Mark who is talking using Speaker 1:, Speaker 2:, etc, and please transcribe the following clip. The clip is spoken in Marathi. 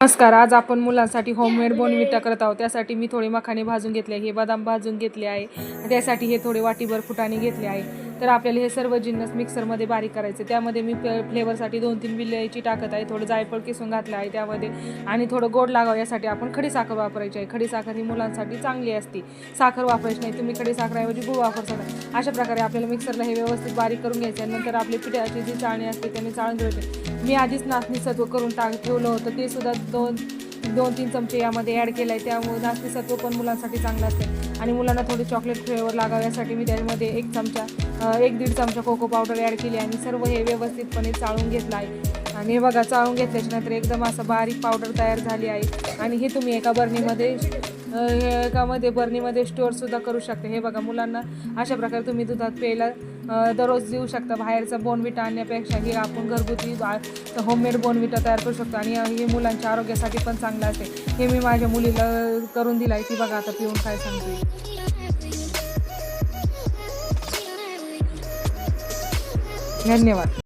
Speaker 1: नमस्कार. आज आपण मुलांसाठी होममेड बोर्नव्हिटा करत आहोत. त्यासाठी मी थोडे मखाने भाजून घेतले, हे बदाम भाजून घेतले आहे. त्यासाठी हे थोडे वाटीभर फुटाणे घेतले आहे. तर आपल्याला हे सर्व जिन्नस मिक्सरमध्ये बारीक करायचे. त्यामध्ये मी फ्लेवरसाठी 2-3 विलायची टाकत आहे, थोडं जायफळ किसून घातलं आहे त्यामध्ये, आणि थोडं गोड लागावं यासाठी आपण खडी साखर वापरायची आहे. खडी साखर ही मुलांसाठी चांगली असते. साखर वापरायची नाही, तुम्ही खडी साखरऐवजी गूळ वापरता. अशा प्रकारे आपल्याला मिक्सरला हे व्यवस्थित बारीक करून घ्यायचे. नंतर आपली पिठाची जी चाळणी असते त्याने चाळून घ्यायची. मी आधीच नाचणी सत्व करून ठेवलं होतं, ते सुद्धा 2-3 चमचे यामध्ये ॲड केलं आहे. त्यामुळे नाचणी सत्व पण मुलांसाठी चांगलं असते. आणि मुलांना थोडी चॉकलेट फ्लेवर लागावं यासाठी मी त्यामध्ये 1-1.5 चमचा कोको पावडर ॲड केली आणि सर्व हे व्यवस्थितपणे चाळून घेतलं आहे. आणि हे बघा, चाळून घेतल्याच्या नंतर एकदम असं बारीक पावडर तयार झाली आहे. आणि हे तुम्ही एका बर्नीमध्ये स्टोअरसुद्धा करू शकता. हे बघा, मुलांना अशा प्रकारे तुम्ही दुधात प्यायला दररोज देऊ शकता. बाहेरचा बोर्नव्हिटा आणण्यापेक्षा हे आपण घरगुती होममेड बोर्नव्हिटा तयार करू शकतो. आणि हे मुलांच्या आरोग्यासाठी पण चांगलं असते. हे मी माझ्या मुलीला करून दिलं आहे. ती बघा आता पिऊन काय सांगते. धन्यवाद.